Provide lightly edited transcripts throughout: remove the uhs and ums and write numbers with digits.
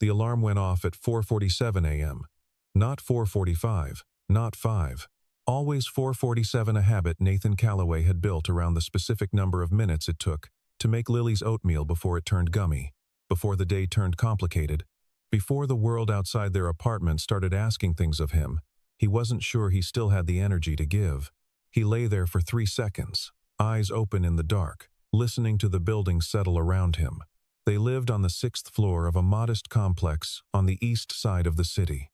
The alarm went off at 4:47 a.m. Not 4:45, not 5. Always 4:47, a habit Nathan Calloway had built around the specific number of minutes it took to make Lily's oatmeal before it turned gummy, before the day turned complicated, before the world outside their apartment started asking things of him. He wasn't sure he still had the energy to give. He lay there for 3 seconds, eyes open in the dark, listening to the buildings settle around him. They lived on the 6th floor of a modest complex on the east side of the city.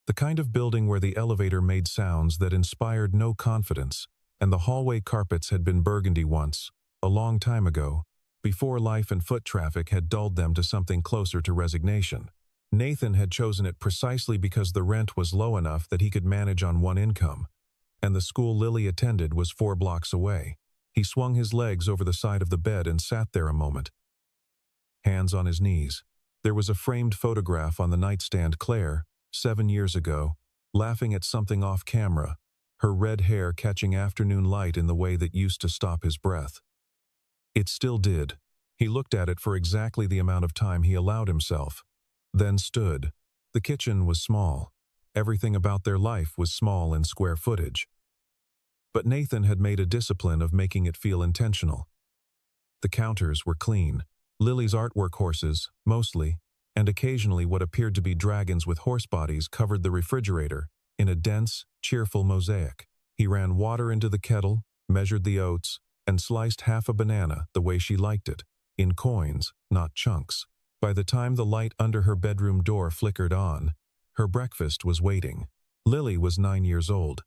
The kind of building where the elevator made sounds that inspired no confidence, and the hallway carpets had been burgundy once, a long time ago, before life and foot traffic had dulled them to something closer to resignation. Nathan had chosen it precisely because the rent was low enough that he could manage on one income, and the school Lily attended was 4 blocks away. He swung his legs over the side of the bed and sat there a moment, hands on his knees. There was a framed photograph on the nightstand. Claire, 7 years ago, laughing at something off camera, her red hair catching afternoon light in the way that used to stop his breath. It still did. He looked at it for exactly the amount of time he allowed himself, then stood. The kitchen was small. Everything about their life was small in square footage. But Nathan had made a discipline of making it feel intentional. The counters were clean. Lily's artwork, horses, mostly, and occasionally what appeared to be dragons with horse bodies, covered the refrigerator in a dense, cheerful mosaic. He ran water into the kettle, measured the oats, and sliced half a banana the way she liked it, in coins, not chunks. By the time the light under her bedroom door flickered on, her breakfast was waiting. Lily was 9 years old.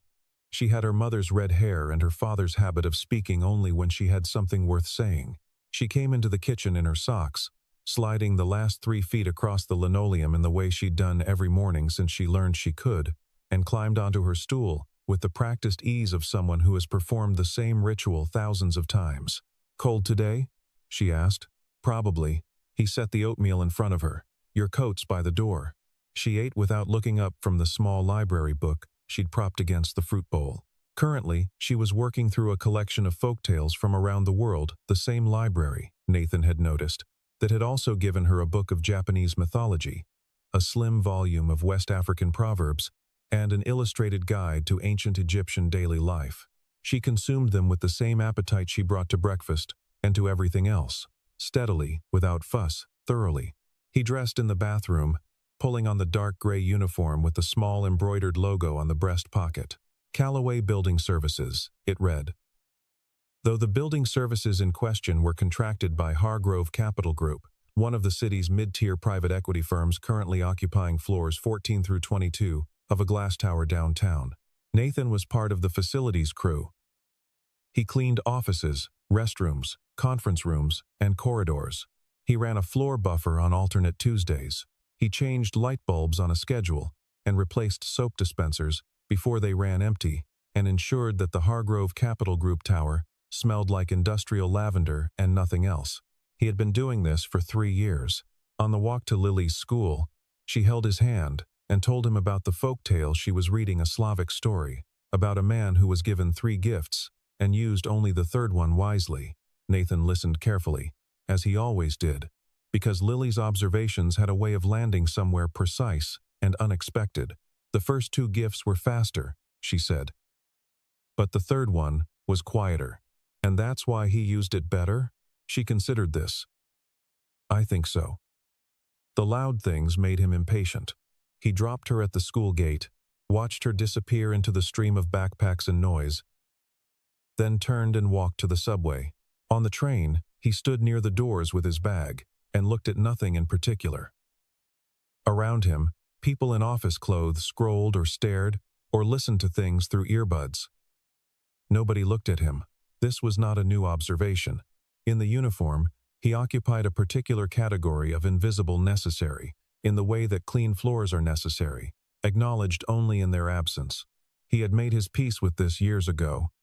She had her mother's red hair and her father's habit of speaking only when she had something worth saying. She came into the kitchen in her socks, sliding the last 3 feet across the linoleum in the way she'd done every morning since she learned she could, and climbed onto her stool with the practiced ease of someone who has performed the same ritual thousands of times. "Cold today?" she asked. "Probably." He set the oatmeal in front of her. "Your coat's by the door." She ate without looking up from the small library book she'd propped against the fruit bowl. Currently, she was working through a collection of folktales from around the world, the same library, Nathan had noticed, that had also given her a book of Japanese mythology, a slim volume of West African proverbs, and an illustrated guide to ancient Egyptian daily life. She consumed them with the same appetite she brought to breakfast and to everything else, steadily, without fuss, thoroughly. He dressed in the bathroom, pulling on the dark gray uniform with the small embroidered logo on the breast pocket. Calloway Building Services, it read. Though the building services in question were contracted by Hargrove Capital Group, one of the city's mid-tier private equity firms currently occupying floors 14 through 22 of a glass tower downtown, Nathan was part of the facilities crew. He cleaned offices, restrooms, conference rooms, and corridors. He ran a floor buffer on alternate Tuesdays. He changed light bulbs on a schedule and replaced soap dispensers before they ran empty, and ensured that the Hargrove Capital Group tower smelled like industrial lavender and nothing else. He had been doing this for 3 years. On the walk to Lily's school, she held his hand and told him about the folktale she was reading, a Slavic story, about a man who was given 3 gifts and used only the third one wisely. Nathan listened carefully, as he always did, because Lily's observations had a way of landing somewhere precise and unexpected. "The first 2 gifts were faster," she said. "But the third one was quieter. And that's why he used it better?" She considered this. "I think so." The loud things made him impatient. He dropped her at the school gate, watched her disappear into the stream of backpacks and noise, then turned and walked to the subway. On the train, he stood near the doors with his bag and looked at nothing in particular. Around him, people in office clothes scrolled or stared or listened to things through earbuds. Nobody looked at him. This was not a new observation. In the uniform, he occupied a particular category of invisible necessary, in the way that clean floors are necessary, acknowledged only in their absence. He had made his peace with this years ago.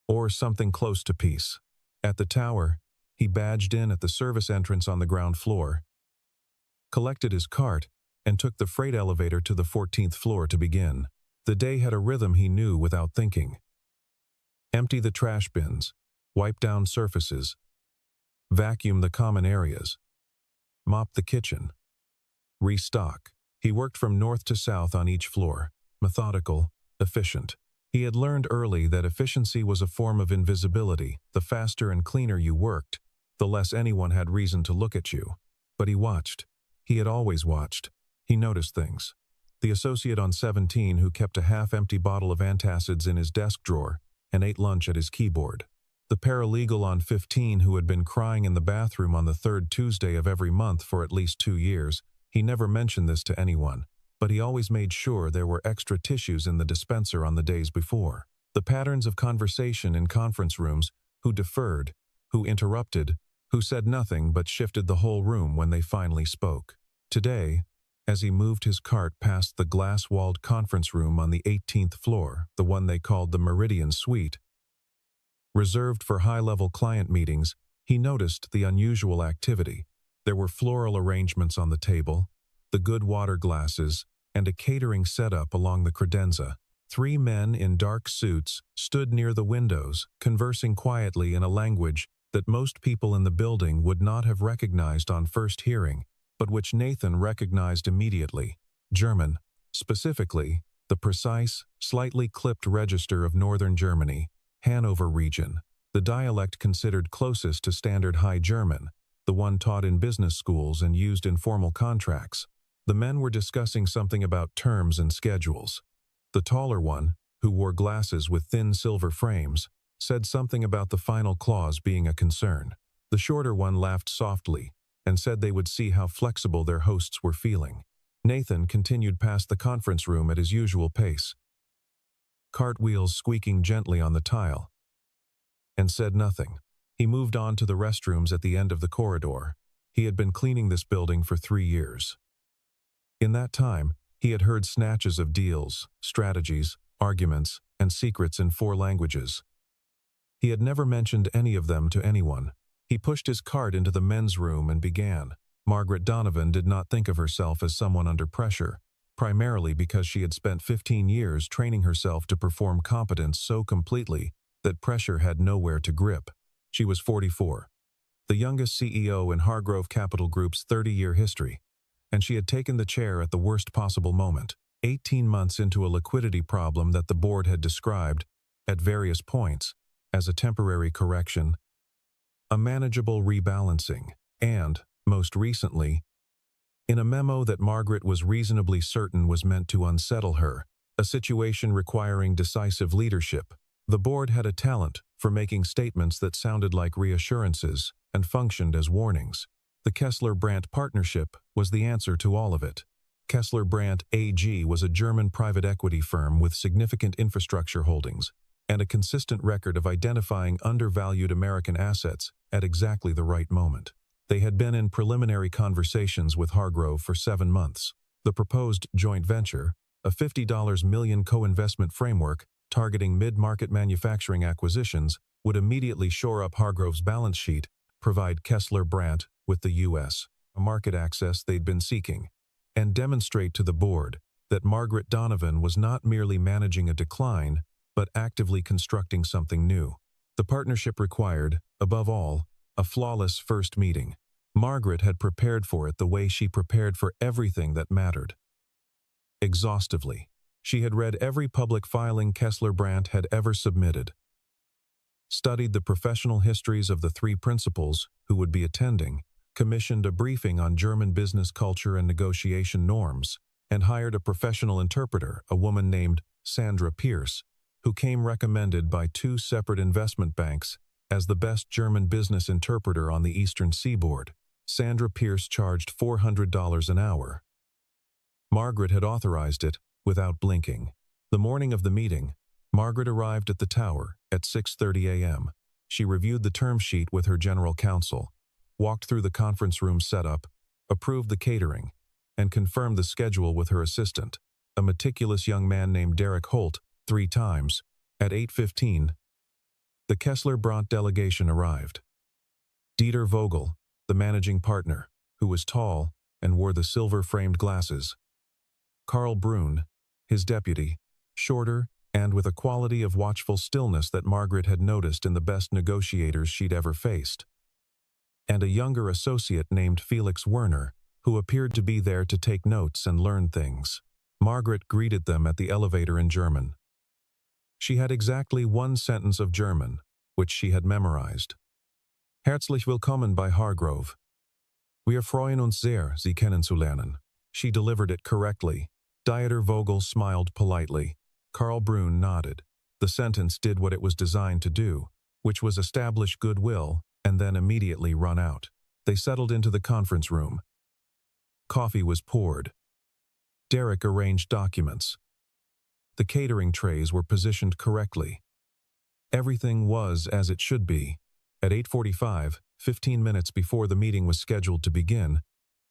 Or something close to peace. At the tower, he badged in at the service entrance on the ground floor, collected his cart, and took the freight elevator to the 14th floor to begin. The day had a rhythm he knew without thinking. Empty the trash bins, wipe down surfaces, vacuum the common areas, mop the kitchen, restock. He worked from north to south on each floor, methodical, efficient. He had learned early that efficiency was a form of invisibility. The faster and cleaner you worked, the less anyone had reason to look at you. But he watched. He had always watched. He noticed things. The associate on 17 who kept a half-empty bottle of antacids in his desk drawer and ate lunch at his keyboard. The paralegal on 15 who had been crying in the bathroom on the third Tuesday of every month for at least 2 years. He never mentioned this to anyone, but he always made sure there were extra tissues in the dispenser on the days before. The patterns of conversation in conference rooms, who deferred, who interrupted, who said nothing but shifted the whole room when they finally spoke. Today, as he moved his cart past the glass-walled conference room on the 18th floor, the one they called the Meridian Suite, reserved for high-level client meetings, he noticed the unusual activity. There were floral arrangements on the table, the good water glasses, and a catering setup along the credenza. 3 men in dark suits stood near the windows, conversing quietly in a language that most people in the building would not have recognized on first hearing, but which Nathan recognized immediately: German. Specifically, the precise, slightly clipped register of northern Germany, Hanover region, the dialect considered closest to standard High German, the one taught in business schools and used in formal contracts. The men were discussing something about terms and schedules. The taller one, who wore glasses with thin silver frames, said something about the final clause being a concern. The shorter one laughed softly and said they would see how flexible their hosts were feeling. Nathan continued past the conference room at his usual pace, cartwheels squeaking gently on the tile, and said nothing. He moved on to the restrooms at the end of the corridor. He had been cleaning this building for 3 years. In that time, he had heard snatches of deals, strategies, arguments, and secrets in 4 languages. He had never mentioned any of them to anyone. He pushed his cart into the men's room and began. Margaret Donovan did not think of herself as someone under pressure, primarily because she had spent 15 years training herself to perform competence so completely that pressure had nowhere to grip. She was 44, the youngest CEO in Hargrove Capital Group's 30-year history, and she had taken the chair at the worst possible moment, 18 months into a liquidity problem that the board had described, at various points, as a temporary correction, a manageable rebalancing, and, most recently, in a memo that Margaret was reasonably certain was meant to unsettle her, a situation requiring decisive leadership. The board had a talent for making statements that sounded like reassurances and functioned as warnings. The Kessler-Brandt partnership was the answer to all of it. Kessler-Brandt AG was a German private equity firm with significant infrastructure holdings and a consistent record of identifying undervalued American assets at exactly the right moment. They had been in preliminary conversations with Hargrove for 7 months. The proposed joint venture, a $50 million co-investment framework targeting mid-market manufacturing acquisitions, would immediately shore up Hargrove's balance sheet, provide Kessler-Brandt with the U.S. market access they'd been seeking, and demonstrate to the board that Margaret Donovan was not merely managing a decline, but actively constructing something new. The partnership required, above all, a flawless first meeting. Margaret had prepared for it the way she prepared for everything that mattered. Exhaustively. She had read every public filing Kessler-Brandt had ever submitted, studied the professional histories of the 3 principals who would be attending, commissioned a briefing on German business culture and negotiation norms, and hired a professional interpreter, a woman named Sandra Pierce, who came recommended by 2 separate investment banks as the best German business interpreter on the Eastern Seaboard. Sandra Pierce charged $400 an hour. Margaret had authorized it without blinking. The morning of the meeting, Margaret arrived at the tower at 6:30 a.m. She reviewed the term sheet with her general counsel, walked through the conference room setup, approved the catering, and confirmed the schedule with her assistant, a meticulous young man named Derek Holt, 3 times. At 8:15, the Kessler-Brandt delegation arrived. Dieter Vogel, the managing partner, who was tall and wore the silver-framed glasses. Karl Brun, his deputy, shorter and with a quality of watchful stillness that Margaret had noticed in the best negotiators she'd ever faced. And a younger associate named Felix Werner, who appeared to be there to take notes and learn things. Margaret greeted them at the elevator in German. She had exactly one sentence of German, which she had memorized. Herzlich willkommen bei Hargrove. Wir freuen uns sehr, Sie kennenzulernen. She delivered it correctly. Dieter Vogel smiled politely. Karl Brunn nodded. The sentence did what it was designed to do, which was establish goodwill and then immediately run out. They settled into the conference room. Coffee was poured. Derek arranged documents. The catering trays were positioned correctly. Everything was as it should be. At 8:45, 15 minutes before the meeting was scheduled to begin,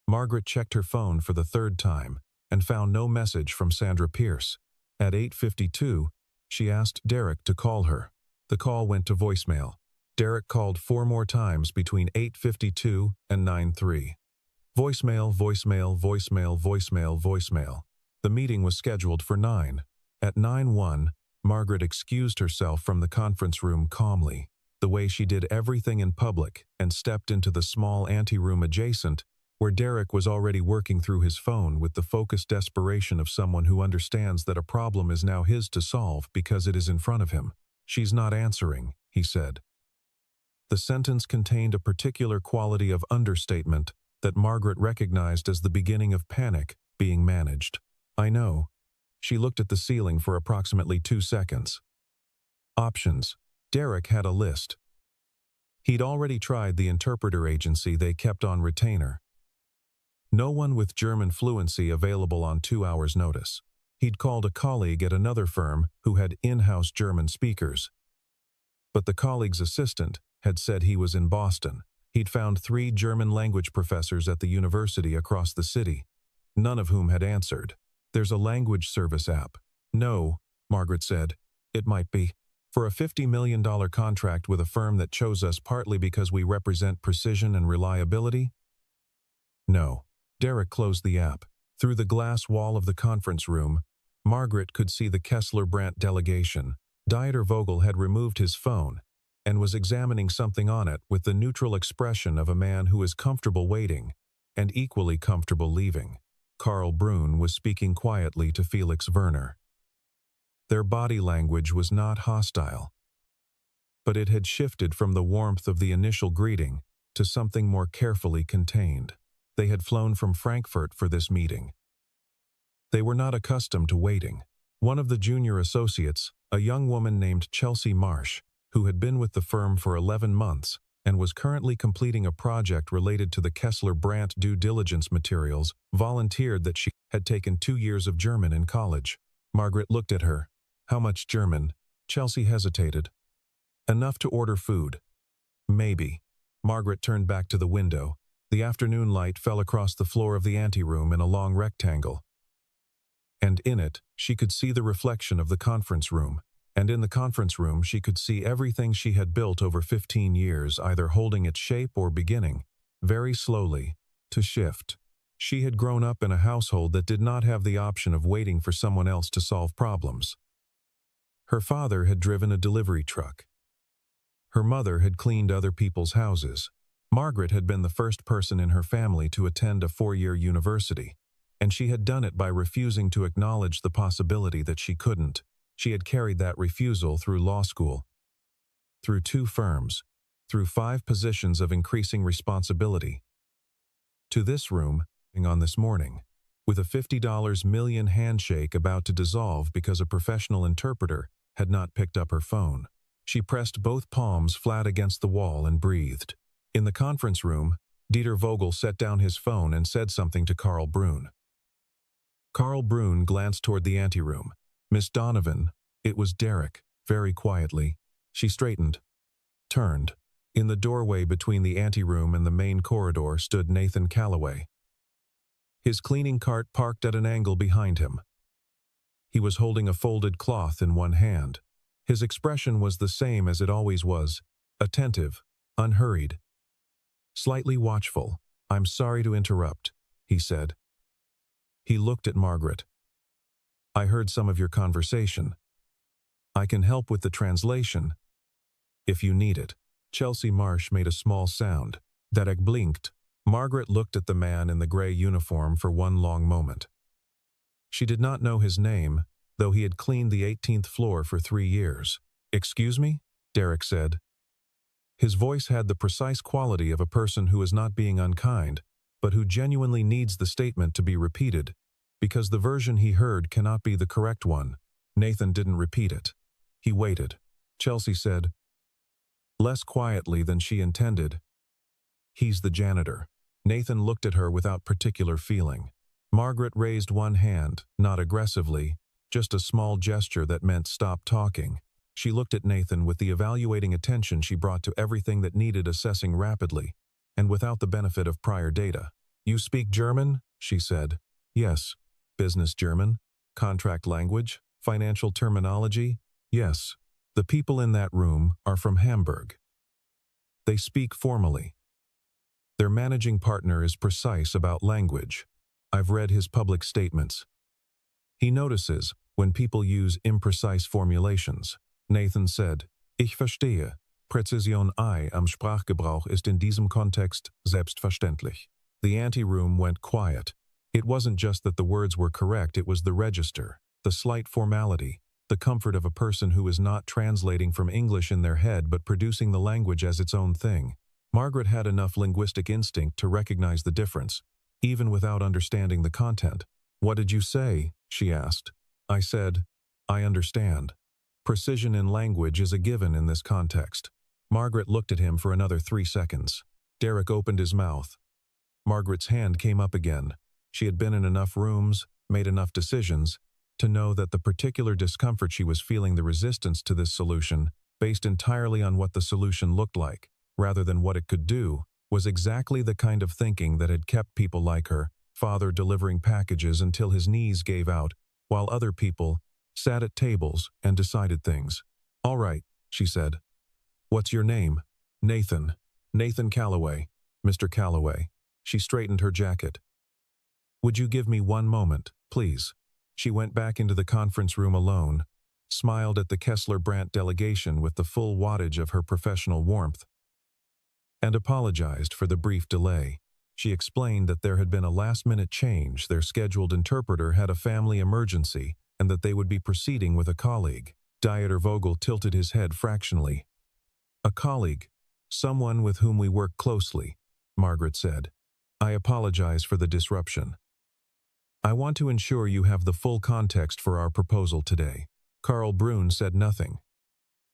Margaret checked her phone for the third time and found no message from Sandra Pierce. At 8:52, she asked Derek to call her. The call went to voicemail. Derek called 4 more times between 8:52 and 9:03. Voicemail, voicemail, voicemail, voicemail, voicemail. The meeting was scheduled for 9. At 9:01, Margaret excused herself from the conference room calmly, the way she did everything in public, and stepped into the small anteroom adjacent, where Derek was already working through his phone with the focused desperation of someone who understands that a problem is now his to solve because it is in front of him. "She's not answering," he said. The sentence contained a particular quality of understatement that Margaret recognized as the beginning of panic being managed. "I know." She looked at the ceiling for approximately 2 seconds. Options. Derek had a list. He'd already tried the interpreter agency they kept on retainer. No one with German fluency available on 2 hours' notice. He'd called a colleague at another firm who had in-house German speakers. But the colleague's assistant had said he was in Boston. He'd found 3 German language professors at the university across the city, none of whom had answered. "There's a language service app." "No," Margaret said. "It might be. For a $50 million contract with a firm that chose us partly because we represent precision and reliability?" "No." Derek closed the app. Through the glass wall of the conference room, Margaret could see the Kessler-Brandt delegation. Dieter Vogel had removed his phone and was examining something on it with the neutral expression of a man who is comfortable waiting and equally comfortable leaving. Karl Brunn was speaking quietly to Felix Werner. Their body language was not hostile, but it had shifted from the warmth of the initial greeting to something more carefully contained. They had flown from Frankfurt for this meeting. They were not accustomed to waiting. One of the junior associates, a young woman named Chelsea Marsh, who had been with the firm for 11 months and was currently completing a project related to the Kessler-Brandt due diligence materials, volunteered that she had taken 2 years of German in college. Margaret looked at her. "How much German?" Chelsea hesitated. "Enough to order food." "Maybe." Margaret turned back to the window. The afternoon light fell across the floor of the anteroom in a long rectangle. And in it, she could see the reflection of the conference room. And in the conference room, she could see everything she had built over 15 years, either holding its shape or beginning, very slowly, to shift. She had grown up in a household that did not have the option of waiting for someone else to solve problems. Her father had driven a delivery truck. Her mother had cleaned other people's houses. Margaret had been the first person in her family to attend a 4-year university, and she had done it by refusing to acknowledge the possibility that she couldn't. She had carried that refusal through law school, through 2 firms, through 5 positions of increasing responsibility, to this room on this morning, with a $50 million handshake about to dissolve because a professional interpreter had not picked up her phone. She pressed both palms flat against the wall and breathed. In the conference room, Dieter Vogel set down his phone and said something to Karl Brunn. Karl Brunn glanced toward the anteroom. "Miss Donovan," it was Derek, very quietly. She straightened, turned. In the doorway between the anteroom and the main corridor stood Nathan Calloway. His cleaning cart parked at an angle behind him. He was holding a folded cloth in one hand. His expression was the same as it always was, attentive, unhurried, slightly watchful. "I'm sorry to interrupt," he said. He looked at Margaret. "I heard some of your conversation. I can help with the translation, if you need it." Chelsea Marsh made a small sound. Derek blinked. Margaret looked at the man in the gray uniform for one long moment. She did not know his name, though he had cleaned the 18th floor for 3 years. "Excuse me?" Derek said. His voice had the precise quality of a person who is not being unkind, but who genuinely needs the statement to be repeated, because the version he heard cannot be the correct one. Nathan didn't repeat it. He waited. Chelsea said, less quietly than she intended, "He's the janitor." Nathan looked at her without particular feeling. Margaret raised one hand, not aggressively, just a small gesture that meant stop talking. She looked at Nathan with the evaluating attention she brought to everything that needed assessing rapidly, and without the benefit of prior data. "You speak German?" she said. "Yes." "Business German? Contract language? Financial terminology?" "Yes." "The people in that room are from Hamburg. They speak formally. Their managing partner is precise about language. I've read his public statements. He notices when people use imprecise formulations." Nathan said, "Ich verstehe. Präzision am Sprachgebrauch ist in diesem Kontext selbstverständlich." The anteroom went quiet. It wasn't just that the words were correct, it was the register, the slight formality, the comfort of a person who is not translating from English in their head but producing the language as its own thing. Margaret had enough linguistic instinct to recognize the difference, even without understanding the content. "What did you say?" she asked. "I said, I understand." Precision in language is a given in this context. Margaret looked at him for another 3 seconds. Derek opened his mouth. Margaret's hand came up again. She had been in enough rooms, made enough decisions, to know that the particular discomfort she was feeling, the resistance to this solution, based entirely on what the solution looked like, rather than what it could do, was exactly the kind of thinking that had kept people like her, father delivering packages until his knees gave out, while other people sat at tables and decided things. "All right," she said. "What's your name?" "Nathan. Nathan Calloway. Mr. Calloway." She straightened her jacket. "Would you give me 1 moment, please?" She went back into the conference room alone, smiled at the Kessler-Brandt delegation with the full wattage of her professional warmth, and apologized for the brief delay. She explained that there had been a last-minute change, their scheduled interpreter had a family emergency, and that they would be proceeding with a colleague. Dieter Vogel tilted his head fractionally. "A colleague, someone with whom we work closely," Margaret said. "I apologize for the disruption. I want to ensure you have the full context for our proposal today." Karl Brun said nothing.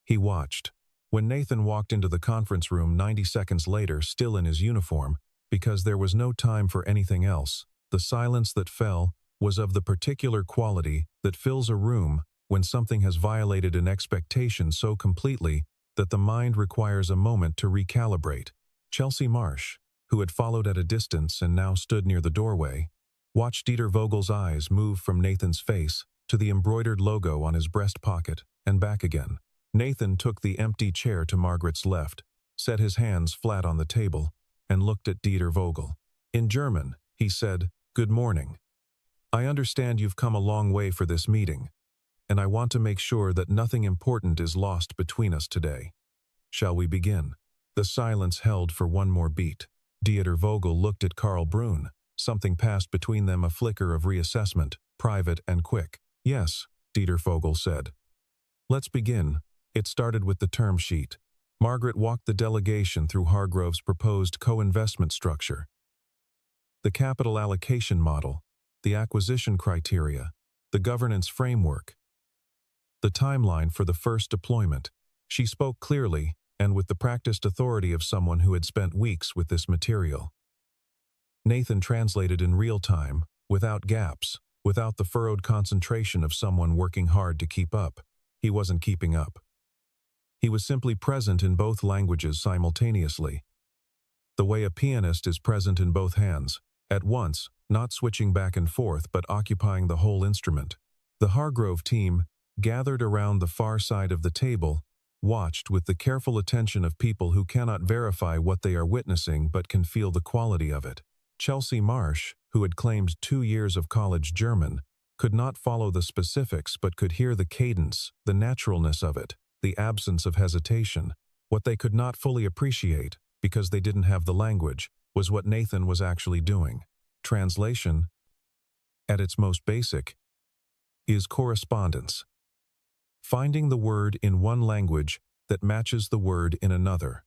He watched. When Nathan walked into the conference room 90 seconds later, still in his uniform, because there was no time for anything else, the silence that fell was of the particular quality that fills a room when something has violated an expectation so completely that the mind requires a moment to recalibrate. Chelsea Marsh, who had followed at a distance and now stood near the doorway, watched Dieter Vogel's eyes move from Nathan's face to the embroidered logo on his breast pocket and back again. Nathan took the empty chair to Margaret's left, set his hands flat on the table, and looked at Dieter Vogel. In German, he said, "Good morning. I understand you've come a long way for this meeting, and I want to make sure that nothing important is lost between us today. Shall we begin?" The silence held for one more beat. Dieter Vogel looked at Karl Brun. Something passed between them, a flicker of reassessment, private and quick. "Yes," Dieter Vogel said. "Let's begin." It started with the term sheet. Margaret walked the delegation through Hargrove's proposed co-investment structure, the capital allocation model, the acquisition criteria, the governance framework, the timeline for the first deployment. She spoke clearly and with the practiced authority of someone who had spent weeks with this material. Nathan translated in real time, without gaps, without the furrowed concentration of someone working hard to keep up. He wasn't keeping up. He was simply present in both languages simultaneously, the way a pianist is present in both hands, at once, not switching back and forth but occupying the whole instrument. The Hargrove team, gathered around the far side of the table, watched with the careful attention of people who cannot verify what they are witnessing but can feel the quality of it. Chelsea Marsh, who had claimed 2 years of college German, could not follow the specifics but could hear the cadence, the naturalness of it, the absence of hesitation. What they could not fully appreciate, because they didn't have the language, was what Nathan was actually doing. Translation, at its most basic, is correspondence. Finding the word in one language that matches the word in another.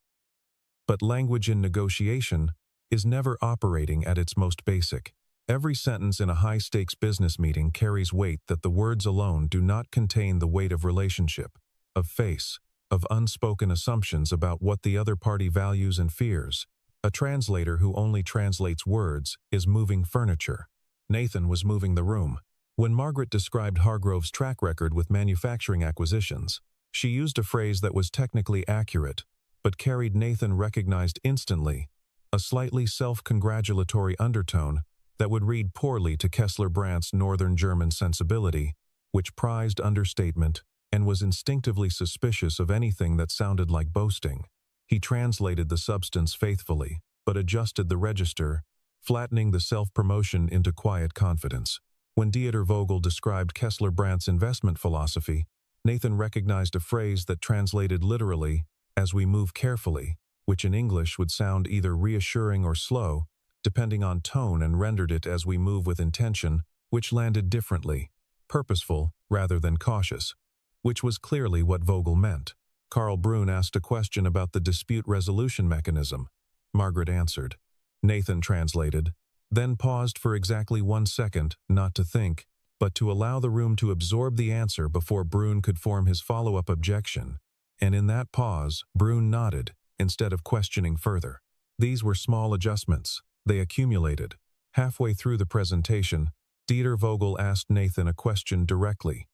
But language in negotiation is never operating at its most basic. Every sentence in a high-stakes business meeting carries weight that the words alone do not contain the weight of relationship, of face, of unspoken assumptions about what the other party values and fears. A translator who only translates words is moving furniture. Nathan was moving the room. When Margaret described Hargrove's track record with manufacturing acquisitions, she used a phrase that was technically accurate, but carried, Nathan recognized instantly, a slightly self-congratulatory undertone that would read poorly to Kessler Brandt's Northern German sensibility, which prized understatement and was instinctively suspicious of anything that sounded like boasting. He translated the substance faithfully, but adjusted the register, flattening the self-promotion into quiet confidence. When Dieter Vogel described Kessler Brandt's investment philosophy, Nathan recognized a phrase that translated literally, "as we move carefully," which in English would sound either reassuring or slow, depending on tone, and rendered it "as we move with intention," which landed differently, purposeful rather than cautious, which was clearly what Vogel meant. Karl Brunn asked a question about the dispute resolution mechanism. Margaret answered. Nathan translated, then paused for exactly 1 second, not to think, but to allow the room to absorb the answer before Brunn could form his follow-up objection. And in that pause, Brunn nodded, instead of questioning further. These were small adjustments. They accumulated. Halfway through the presentation, Dieter Vogel asked Nathan a question directly.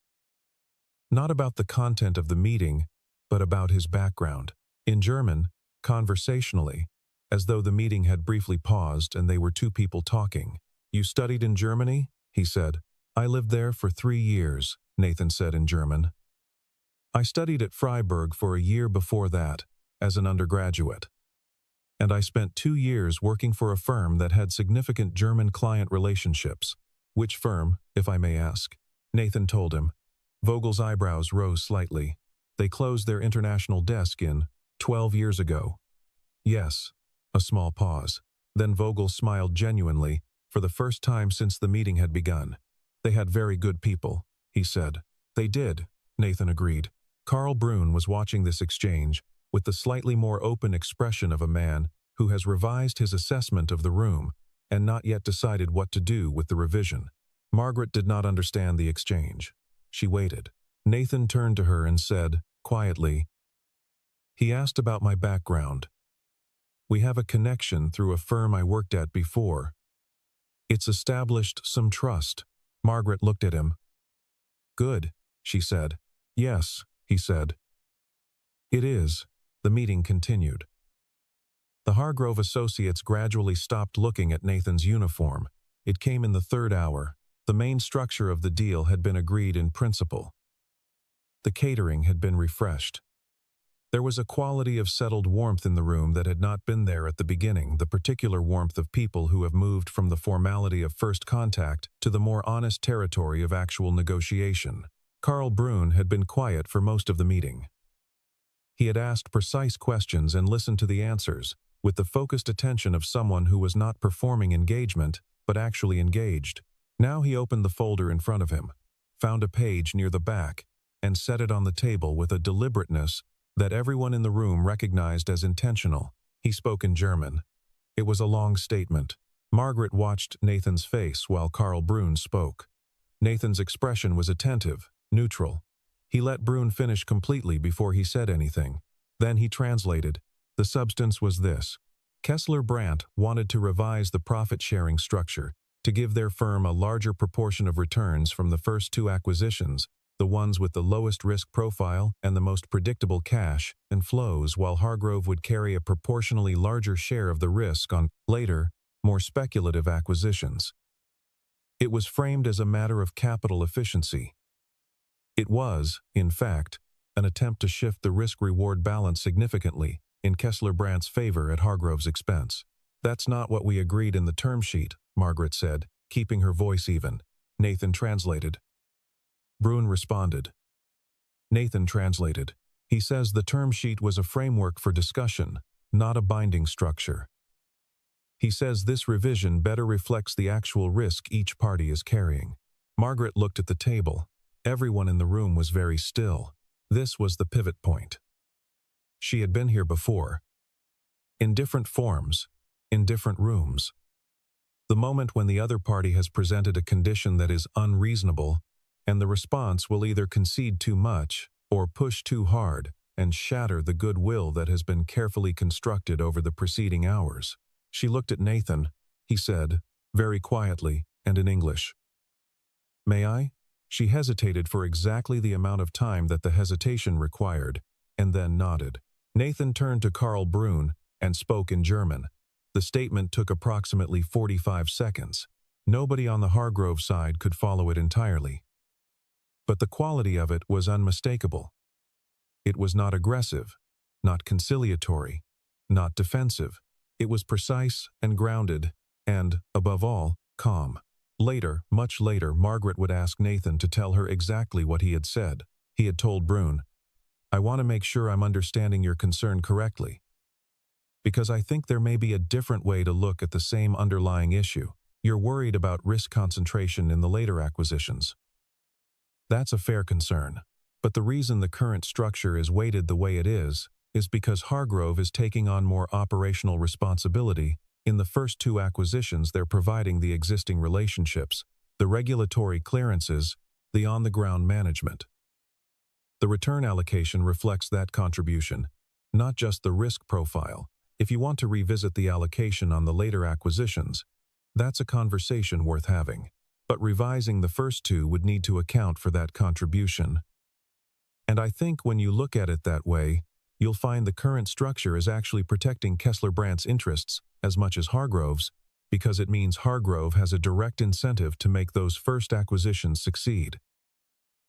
Not about the content of the meeting, but about his background. In German, conversationally, as though the meeting had briefly paused and they were two people talking. "You studied in Germany?" he said. "I lived there for 3 years," Nathan said in German. "I studied at Freiburg for a year before that, as an undergraduate. And I spent 2 years working for a firm that had significant German client relationships." "Which firm, if I may ask?" Nathan told him. Vogel's eyebrows rose slightly. "They closed their international desk in 12 years ago." "Yes." A small pause. Then Vogel smiled genuinely, for the first time since the meeting had begun. "They had very good people," he said. "They did," Nathan agreed. Karl Brunn was watching this exchange with the slightly more open expression of a man who has revised his assessment of the room and not yet decided what to do with the revision. Margaret did not understand the exchange. She waited. Nathan turned to her and said, quietly, "He asked about my background. We have a connection through a firm I worked at before. It's established some trust." Margaret looked at him. "Good," she said. "Yes," he said. "It is." The meeting continued. The Hargrove associates gradually stopped looking at Nathan's uniform. It came in the 3rd hour. The main structure of the deal had been agreed in principle. The catering had been refreshed. There was a quality of settled warmth in the room that had not been there at the beginning, the particular warmth of people who have moved from the formality of first contact to the more honest territory of actual negotiation. Karl Brunn had been quiet for most of the meeting. He had asked precise questions and listened to the answers, with the focused attention of someone who was not performing engagement, but actually engaged. Now he opened the folder in front of him, found a page near the back, and set it on the table with a deliberateness that everyone in the room recognized as intentional. He spoke in German. It was a long statement. Margaret watched Nathan's face while Karl Brunn spoke. Nathan's expression was attentive, neutral. He let Brunn finish completely before he said anything. Then he translated. The substance was this. Kessler Brandt wanted to revise the profit-sharing structure to give their firm a larger proportion of returns from the first 2 acquisitions, the ones with the lowest risk profile and the most predictable cash and flows, while Hargrove would carry a proportionally larger share of the risk on later, more speculative acquisitions. It was framed as a matter of capital efficiency. It was, in fact, an attempt to shift the risk-reward balance significantly in Kessler Brandt's favor at Hargrove's expense. "That's not what we agreed in the term sheet," Margaret said, keeping her voice even. Nathan translated. Brunn responded. Nathan translated. "He says the term sheet was a framework for discussion, not a binding structure." He says this revision better reflects the actual risk each party is carrying. Margaret looked at the table. Everyone in the room was very still. This was the pivot point. She had been here before. In different forms, in different rooms. The moment when the other party has presented a condition that is unreasonable, and the response will either concede too much or push too hard and shatter the goodwill that has been carefully constructed over the preceding hours. She looked at Nathan. He said, very quietly and in English, "May I?" She hesitated for exactly the amount of time that the hesitation required, and then nodded. Nathan turned to Karl Brunn and spoke in German. The statement took approximately 45 seconds. Nobody on the Hargrove side could follow it entirely. But the quality of it was unmistakable. It was not aggressive, not conciliatory, not defensive. It was precise and grounded, and, above all, calm. Later, much later, Margaret would ask Nathan to tell her exactly what he had said. He had told Brunn, "I want to make sure I'm understanding your concern correctly, because I think there may be a different way to look at the same underlying issue. You're worried about risk concentration in the later acquisitions. That's a fair concern. But the reason the current structure is weighted the way it is because Hargrove is taking on more operational responsibility. In the first two acquisitions, they're providing the existing relationships, the regulatory clearances, the on-the-ground management. The return allocation reflects that contribution, not just the risk profile. If you want to revisit the allocation on the later acquisitions, that's a conversation worth having. But revising the first two would need to account for that contribution. And I think when you look at it that way, you'll find the current structure is actually protecting Kessler Brandt's interests as much as Hargrove's, because it means Hargrove has a direct incentive to make those first acquisitions succeed.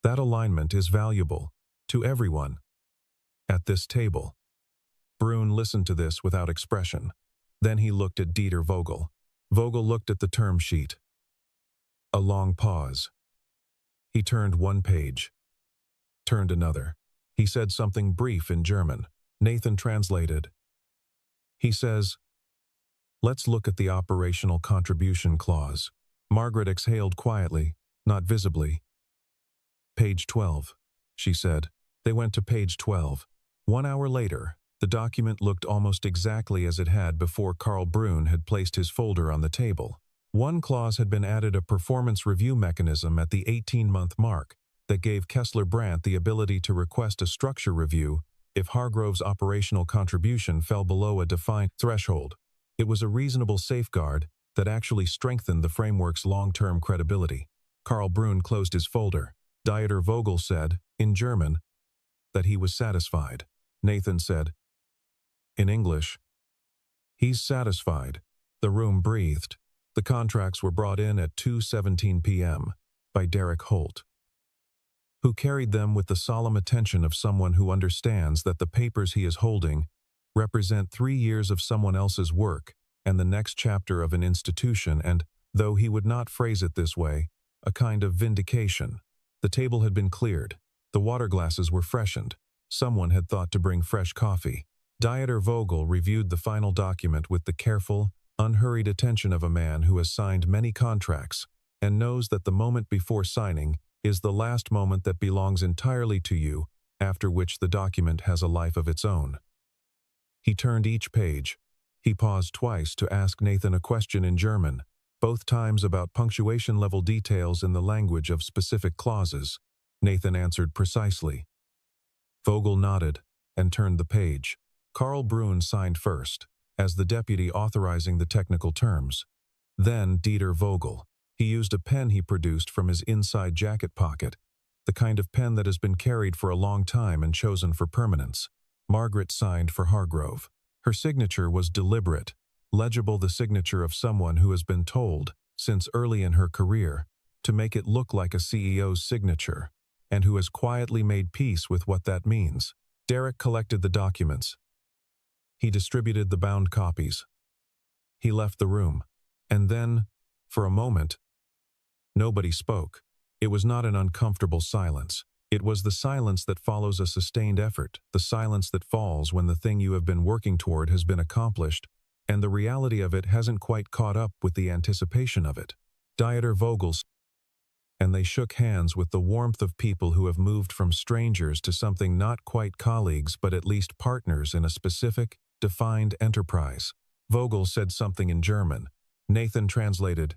That alignment is valuable to everyone at this table. Brunn listened to this without expression. Then he looked at Dieter Vogel. Vogel looked at the term sheet. A long pause. He turned one page, turned another. He said something brief in German. Nathan translated. He says, "Let's look at the operational contribution clause." Margaret exhaled quietly, not visibly. "Page 12, she said. They went to page 12. 1 hour later, the document looked almost exactly as it had before Karl Brunn had placed his folder on the table. One clause had been added, a performance review mechanism at the 18-month mark that gave Kessler Brandt the ability to request a structure review if Hargrove's operational contribution fell below a defined threshold. It was a reasonable safeguard that actually strengthened the framework's long-term credibility. Karl Brunn closed his folder. Dieter Vogel said, in German, that he was satisfied. Nathan said, in English, "He's satisfied." The room breathed. The contracts were brought in at 2:17 p.m. by Derek Holt, who carried them with the solemn attention of someone who understands that the papers he is holding represent 3 years of someone else's work and the next chapter of an institution and, though he would not phrase it this way, a kind of vindication. The table had been cleared. The water glasses were freshened. Someone had thought to bring fresh coffee. Dieter Vogel reviewed the final document with the careful, unhurried attention of a man who has signed many contracts and knows that the moment before signing is the last moment that belongs entirely to you, after which the document has a life of its own. He turned each page. He paused twice to ask Nathan a question in German, both times about punctuation-level details in the language of specific clauses. Nathan answered precisely. Vogel nodded and turned the page. Karl Brunn signed first, as the deputy authorizing the technical terms. Then Dieter Vogel. He used a pen he produced from his inside jacket pocket, the kind of pen that has been carried for a long time and chosen for permanence. Margaret signed for Hargrove. Her signature was deliberate, legible, the signature of someone who has been told, since early in her career, to make it look like a CEO's signature, and who has quietly made peace with what that means. Derek collected the documents. He distributed the bound copies. He left the room. And then, for a moment, nobody spoke. It was not an uncomfortable silence. It was the silence that follows a sustained effort, the silence that falls when the thing you have been working toward has been accomplished, and the reality of it hasn't quite caught up with the anticipation of it. Dieter Vogel's, and they shook hands with the warmth of people who have moved from strangers to something not quite colleagues but at least partners in a specific, defined enterprise. Vogel said something in German. Nathan translated,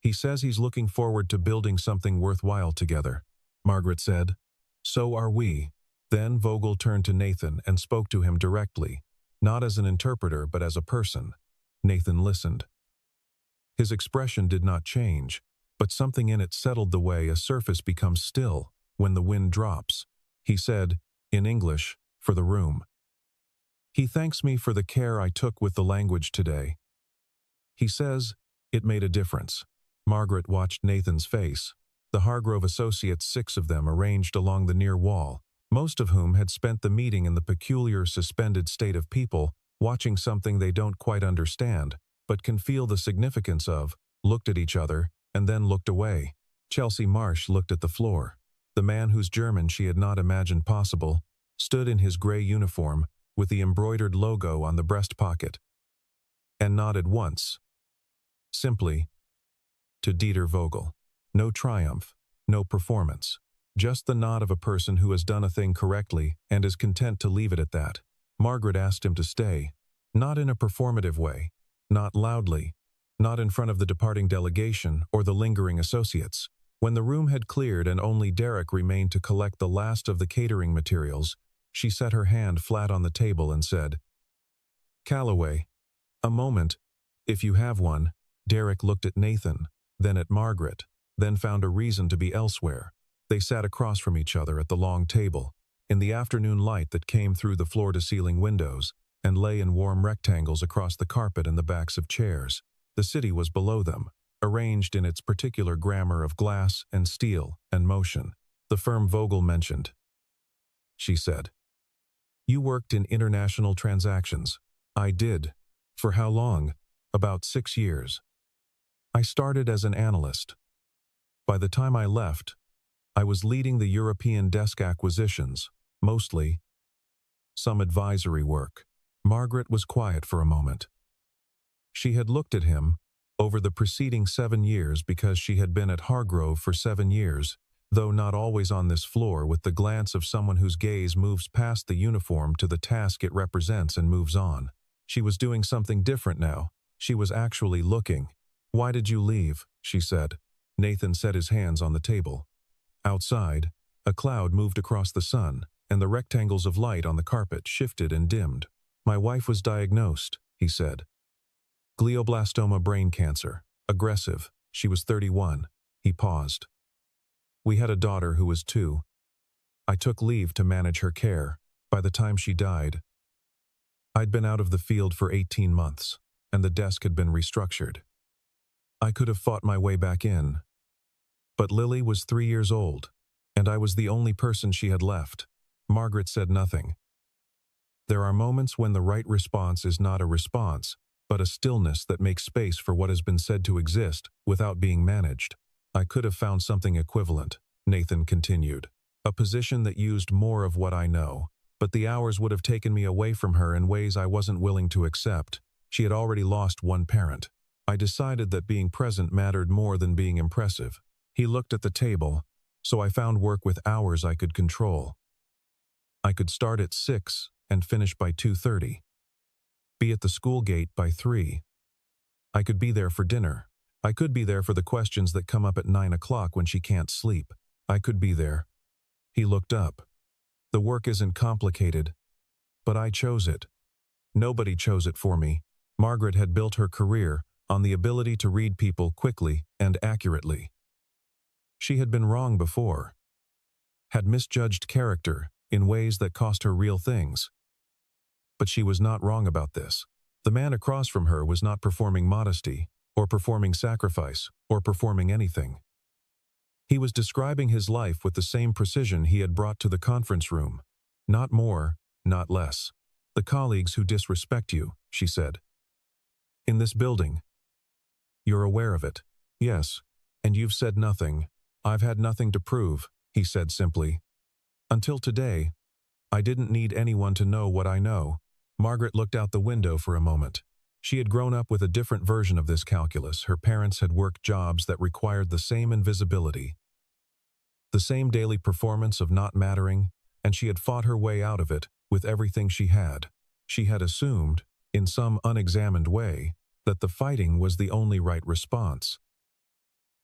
"He says he's looking forward to building something worthwhile together." Margaret said, "So are we." Then Vogel turned to Nathan and spoke to him directly, not as an interpreter but as a person. Nathan listened. His expression did not change, but something in it settled the way a surface becomes still when the wind drops. He said, in English, for the room, "He thanks me for the care I took with the language today. He says it made a difference." Margaret watched Nathan's face. The Hargrove associates, 6 of them arranged along the near wall, most of whom had spent the meeting in the peculiar suspended state of people watching something they don't quite understand, but can feel the significance of, looked at each other, and then looked away. Chelsea Marsh looked at the floor. The man whose German she had not imagined possible stood in his gray uniform with the embroidered logo on the breast pocket, and nodded once, simply, to Dieter Vogel. No triumph, no performance, just the nod of a person who has done a thing correctly and is content to leave it at that. Margaret asked him to stay, not in a performative way, not loudly, not in front of the departing delegation or the lingering associates. When the room had cleared and only Derek remained to collect the last of the catering materials, she set her hand flat on the table and said, "Calloway, a moment, if you have one." Derek looked at Nathan, then at Margaret, then found a reason to be elsewhere. They sat across from each other at the long table, in the afternoon light that came through the floor-to-ceiling windows, and lay in warm rectangles across the carpet and the backs of chairs. The city was below them, arranged in its particular grammar of glass and steel and motion. "The firm Vogel mentioned," she said. "You worked in international transactions." "I did." "For how long?" "About 6 years. I started as an analyst. By the time I left, I was leading the European desk acquisitions, mostly some advisory work." Margaret was quiet for a moment. She had looked at him over the preceding 7 years because she had been at Hargrove for 7 years, though not always on this floor, with the glance of someone whose gaze moves past the uniform to the task it represents and moves on. She was doing something different now. She was actually looking. "Why did you leave?" she said. Nathan set his hands on the table. Outside, a cloud moved across the sun, and the rectangles of light on the carpet shifted and dimmed. "My wife was diagnosed," he said. "Glioblastoma brain cancer. Aggressive. She was 31. He paused. "We had a daughter who was 2. I took leave to manage her care. By the time she died, I'd been out of the field for 18 months, and the desk had been restructured. I could have fought my way back in. But Lily was 3 years old, and I was the only person she had left." Margaret said nothing. There are moments when the right response is not a response, but a stillness that makes space for what has been said to exist without being managed. "I could have found something equivalent," Nathan continued. "A position that used more of what I know, but the hours would have taken me away from her in ways I wasn't willing to accept. She had already lost one parent. I decided that being present mattered more than being impressive." He looked at the table, "So I found work with hours I could control. I could start at 6 and finish by 2:30. Be at the school gate by 3. I could be there for dinner. I could be there for the questions that come up at 9 o'clock when she can't sleep. I could be there." He looked up. "The work isn't complicated, but I chose it. Nobody chose it for me." Margaret had built her career on the ability to read people quickly and accurately. She had been wrong before, had misjudged character in ways that cost her real things. But she was not wrong about this. The man across from her was not performing modesty, or performing sacrifice, or performing anything. He was describing his life with the same precision he had brought to the conference room. "Not more, not less. The colleagues who disrespect you," she said. "In this building. You're aware of it." "Yes, and you've said nothing." "I've had nothing to prove," he said simply. "Until today, I didn't need anyone to know what I know." Margaret looked out the window for a moment. She had grown up with a different version of this calculus. Her parents had worked jobs that required the same invisibility, the same daily performance of not mattering, and she had fought her way out of it with everything she had. She had assumed, in some unexamined way, that the fighting was the only right response.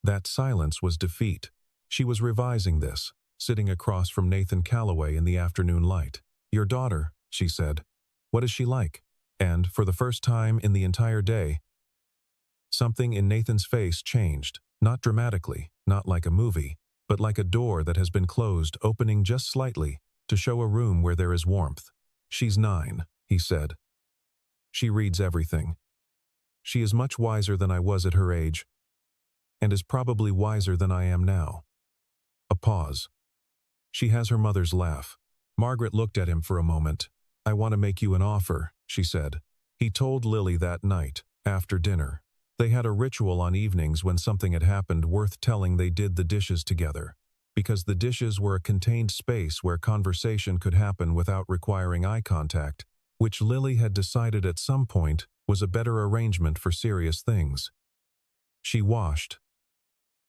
That silence was defeat. She was revising this, sitting across from Nathan Calloway in the afternoon light. "Your daughter," she said. "What is she like?" And, for the first time in the entire day, something in Nathan's face changed, not dramatically, not like a movie, but like a door that has been closed, opening just slightly, to show a room where there is warmth. "She's 9, he said. "She reads everything. She is much wiser than I was at her age, and is probably wiser than I am now." A pause. "She has her mother's laugh." Margaret looked at him for a moment. "I want to make you an offer," she said. He told Lily that night, after dinner. They had a ritual on evenings when something had happened worth telling. They did the dishes together, because the dishes were a contained space where conversation could happen without requiring eye contact, which Lily had decided at some point was a better arrangement for serious things. She washed.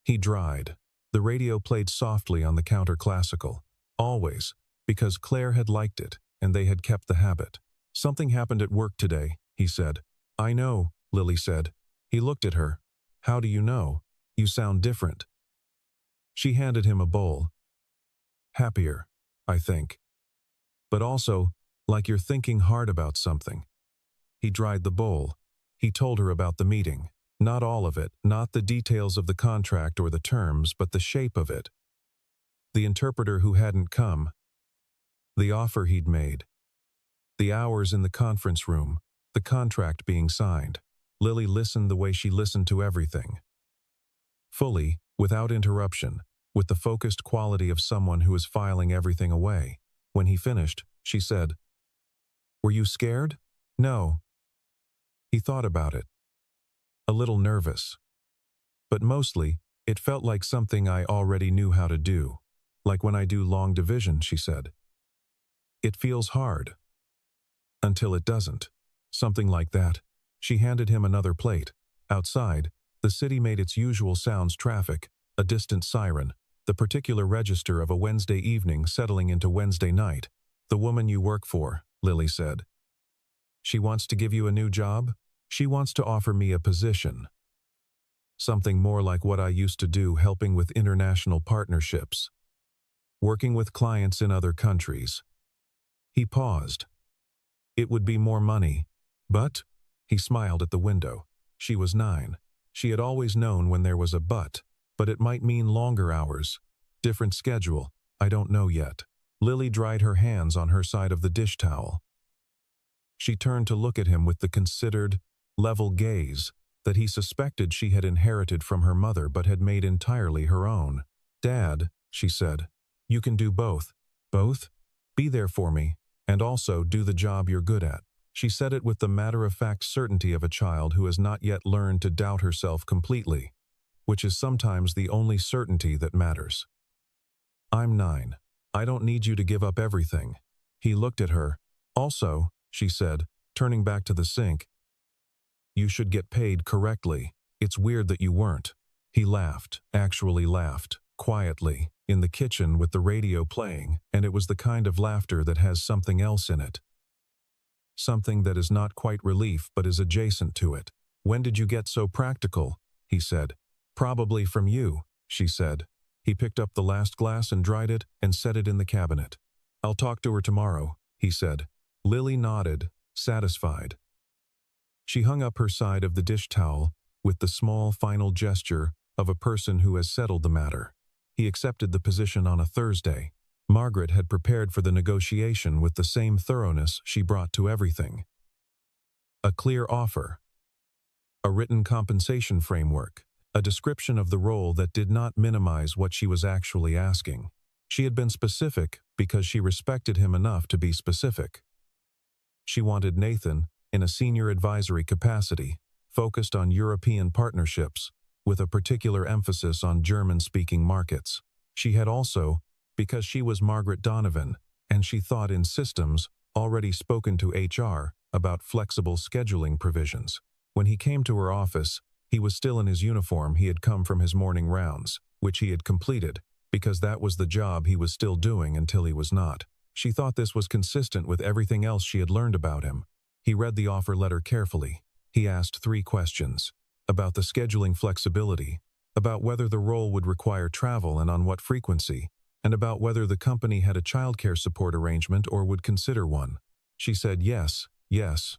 He dried. The radio played softly on the counter classical, always, because Claire had liked it, and they had kept the habit. "Something happened at work today," he said. "I know," Lily said. He looked at her. "How do you know? You sound different." She handed him a bowl. "Happier, I think. But also, like you're thinking hard about something." He dried the bowl. He told her about the meeting. Not all of it, not the details of the contract or the terms, but the shape of it. The interpreter who hadn't come. The offer he'd made. The hours in the conference room. The contract being signed. Lily listened the way she listened to everything. Fully, without interruption, with the focused quality of someone who is filing everything away. When he finished, she said, "Were you scared?" "No." He thought about it. "A little nervous. But mostly, it felt like something I already knew how to do. Like when I do long division," she said. "It feels hard. Until it doesn't." Something like that. She handed him another plate. Outside, the city made its usual sounds: traffic, a distant siren, the particular register of a Wednesday evening settling into Wednesday night. "The woman you work for," Lily said. "She wants to give you a new job? She wants to offer me a position. Something more like what I used to do, helping with international partnerships. Working with clients in other countries." He paused. "It would be more money, but..." He smiled at the window. She was 9. She had always known when there was a but it might mean longer hours. Different schedule, I don't know yet. Lily dried her hands on her side of the dish towel. She turned to look at him with the considered, level gaze that he suspected she had inherited from her mother but had made entirely her own. "Dad," she said, "you can do both." "Both?" "Be there for me, and also do the job you're good at." She said it with the matter-of-fact certainty of a child who has not yet learned to doubt herself completely, which is sometimes the only certainty that matters. "I'm 9. I don't need you to give up everything." He looked at her. "Also," she said, turning back to the sink, "you should get paid correctly. It's weird that you weren't." He laughed, actually laughed, quietly, in the kitchen with the radio playing, and it was the kind of laughter that has something else in it. Something that is not quite relief but is adjacent to it. "When did you get so practical?" he said. "Probably from you," she said. He picked up the last glass and dried it and set it in the cabinet. "I'll talk to her tomorrow," he said. Lily nodded, satisfied. She hung up her side of the dish towel with the small final gesture of a person who has settled the matter. He accepted the position on a Thursday. Margaret had prepared for the negotiation with the same thoroughness she brought to everything. A clear offer. A written compensation framework. A description of the role that did not minimize what she was actually asking. She had been specific because she respected him enough to be specific. She wanted Nathan in a senior advisory capacity, focused on European partnerships, with a particular emphasis on German-speaking markets. She had also, because she was Margaret Donovan, and she thought in systems, already spoken to HR about flexible scheduling provisions. When he came to her office, he was still in his uniform. He had come from his morning rounds, which he had completed, because that was the job he was still doing until he was not. She thought this was consistent with everything else she had learned about him. He read the offer letter carefully. He asked 3 questions. About the scheduling flexibility, about whether the role would require travel and on what frequency, and about whether the company had a childcare support arrangement or would consider one. She said yes,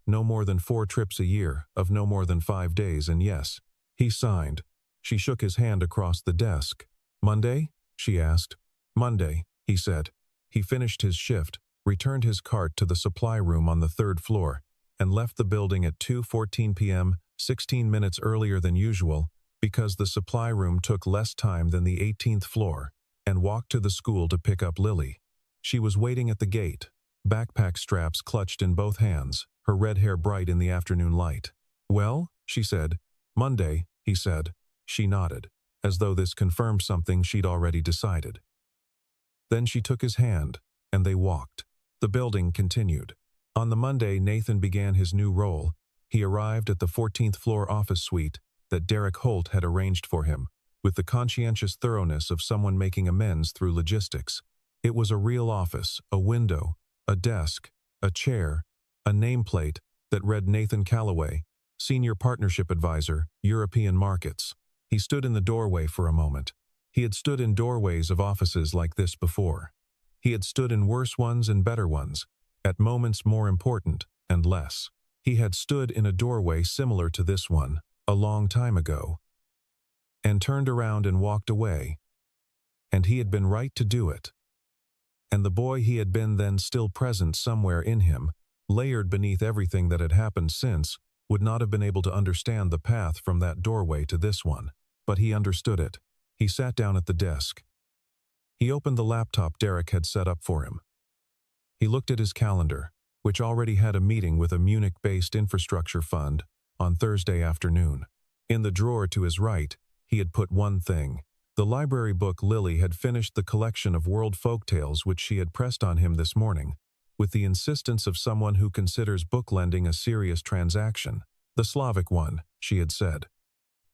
no more than 4 trips a year, of no more than 5 days, and yes. He signed. She shook his hand across the desk. "Monday?" she asked. "Monday," he said. He finished his shift, returned his cart to the supply room on the 3rd floor, and left the building at 2:14 p.m., 16 minutes earlier than usual, because the supply room took less time than the 18th floor, and walked to the school to pick up Lily. She was waiting at the gate, backpack straps clutched in both hands, her red hair bright in the afternoon light. "Well?" she said. "Monday," he said. She nodded, as though this confirmed something she'd already decided. Then she took his hand, and they walked. The building continued. On the Monday, Nathan began his new role. He arrived at the 14th floor office suite that Derek Holt had arranged for him, with the conscientious thoroughness of someone making amends through logistics. It was a real office, a window, a desk, a chair, a nameplate that read Nathan Callaway, Senior Partnership Advisor, European Markets. He stood in the doorway for a moment. He had stood in doorways of offices like this before. He had stood in worse ones and better ones, at moments more important and less. He had stood in a doorway similar to this one, a long time ago, and turned around and walked away. And he had been right to do it. And the boy he had been then, still present somewhere in him, layered beneath everything that had happened since, would not have been able to understand the path from that doorway to this one. But he understood it. He sat down at the desk. He opened the laptop Derek had set up for him. He looked at his calendar, which already had a meeting with a Munich-based infrastructure fund on Thursday afternoon. In the drawer to his right, he had put one thing. The library book Lily had finished the collection of world folktales which she had pressed on him this morning, with the insistence of someone who considers book lending a serious transaction. The Slavic one, she had said.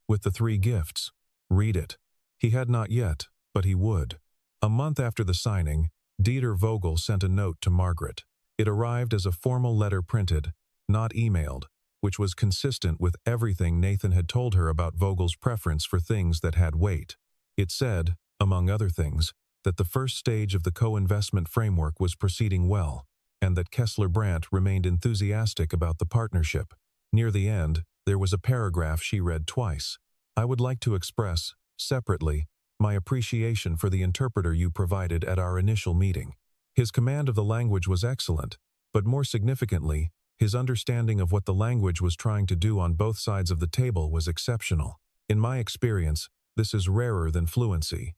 With the 3 gifts. Read it. He had not yet, but he would. A month after the signing, Dieter Vogel sent a note to Margaret. It arrived as a formal letter printed, not emailed, which was consistent with everything Nathan had told her about Vogel's preference for things that had weight. It said, among other things, that the first stage of the co-investment framework was proceeding well, and that Kessler Brandt remained enthusiastic about the partnership. Near the end, there was a paragraph she read twice. "I would like to express, separately, my appreciation for the interpreter you provided at our initial meeting." His command of the language was excellent, but more significantly, his understanding of what the language was trying to do on both sides of the table was exceptional. "In my experience, this is rarer than fluency.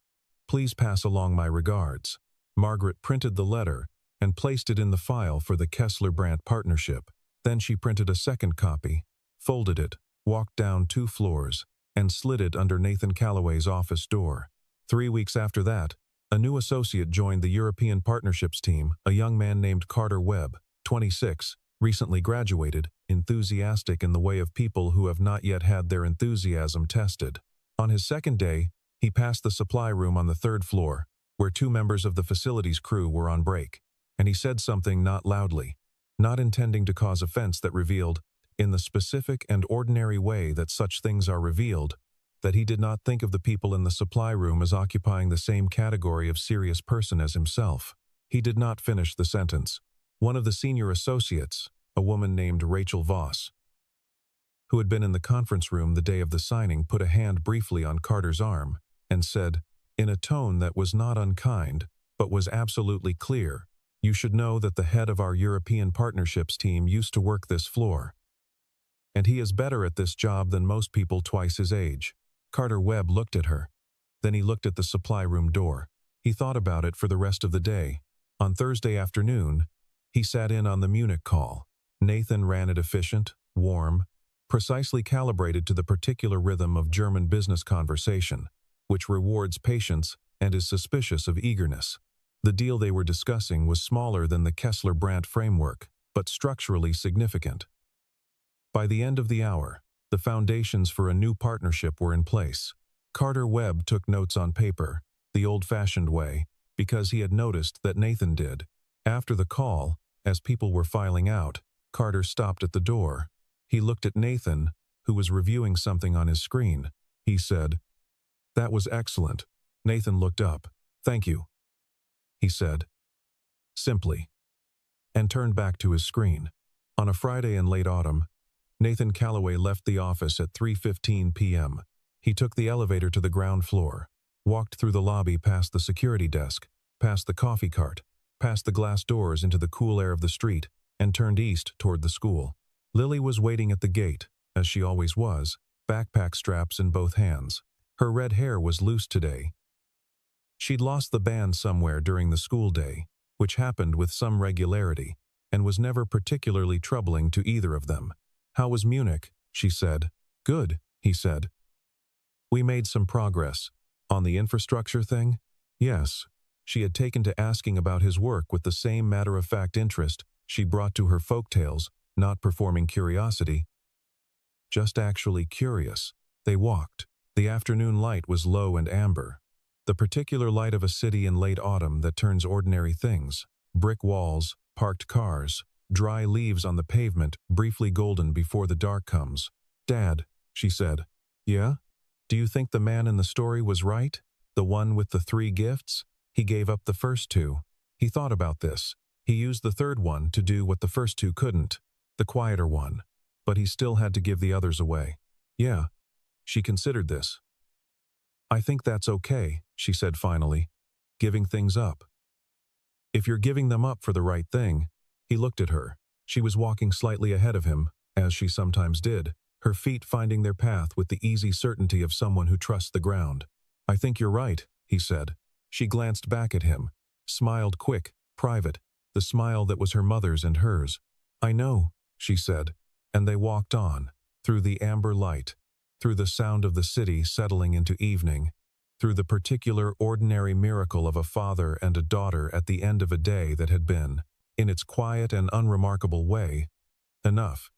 Please pass along my regards." Margaret printed the letter and placed it in the file for the Kessler Brandt partnership. Then she printed a second copy, folded it, walked down 2 floors, and slid it under Nathan Callaway's office door. 3 weeks after that, a new associate joined the European Partnerships team, a young man named Carter Webb, 26, recently graduated, enthusiastic in the way of people who have not yet had their enthusiasm tested. On his second day, he passed the supply room on the 3rd floor, where 2 members of the facilities crew were on break, and he said something not loudly, not intending to cause offense, that revealed, in the specific and ordinary way that such things are revealed, that he did not think of the people in the supply room as occupying the same category of serious person as himself. He did not finish the sentence. One of the senior associates, a woman named Rachel Voss, who had been in the conference room the day of the signing, put a hand briefly on Carter's arm and said, in a tone that was not unkind, but was absolutely clear, "You should know that the head of our European partnerships team used to work this floor. And he is better at this job than most people twice his age." Carter Webb looked at her. Then he looked at the supply room door. He thought about it for the rest of the day. On Thursday afternoon, he sat in on the Munich call. Nathan ran it efficient, warm, precisely calibrated to the particular rhythm of German business conversation, which rewards patience and is suspicious of eagerness. The deal they were discussing was smaller than the Kessler-Brandt framework, but structurally significant. By the end of the hour, the foundations for a new partnership were in place. Carter Webb took notes on paper, the old-fashioned way, because he had noticed that Nathan did. After the call, as people were filing out, Carter stopped at the door. He looked at Nathan, who was reviewing something on his screen. He said, "That was excellent." Nathan looked up. "Thank you," he said, simply, and turned back to his screen. On a Friday in late autumn, Nathan Calloway left the office at 3:15 p.m. He took the elevator to the ground floor, walked through the lobby past the security desk, past the coffee cart, past the glass doors into the cool air of the street, and turned east toward the school. Lily was waiting at the gate, as she always was, backpack straps in both hands. Her red hair was loose today. She'd lost the band somewhere during the school day, which happened with some regularity, and was never particularly troubling to either of them. "How was Munich?" she said. "Good," he said. "We made some progress. On the infrastructure thing?" "Yes." She had taken to asking about his work with the same matter-of-fact interest she brought to her folktales, not performing curiosity. Just actually curious. They walked. The afternoon light was low and amber. The particular light of a city in late autumn that turns ordinary things. Brick walls, parked cars, dry leaves on the pavement, briefly golden before the dark comes. "Dad," she said. "Yeah? Do you think the man in the story was right? The one with the 3 gifts? He gave up the first 2. He thought about this. He used the third one to do what the first 2 couldn't, the quieter one. But he still had to give the others away." "Yeah." She considered this. "I think that's okay," she said finally. "Giving things up. If you're giving them up for the right thing." He looked at her. She was walking slightly ahead of him, as she sometimes did, her feet finding their path with the easy certainty of someone who trusts the ground. "I think you're right," he said. She glanced back at him, smiled quick, private, the smile that was her mother's and hers. "I know," she said, and they walked on, through the amber light, through the sound of the city settling into evening, through the particular ordinary miracle of a father and a daughter at the end of a day that had been, in its quiet and unremarkable way, enough.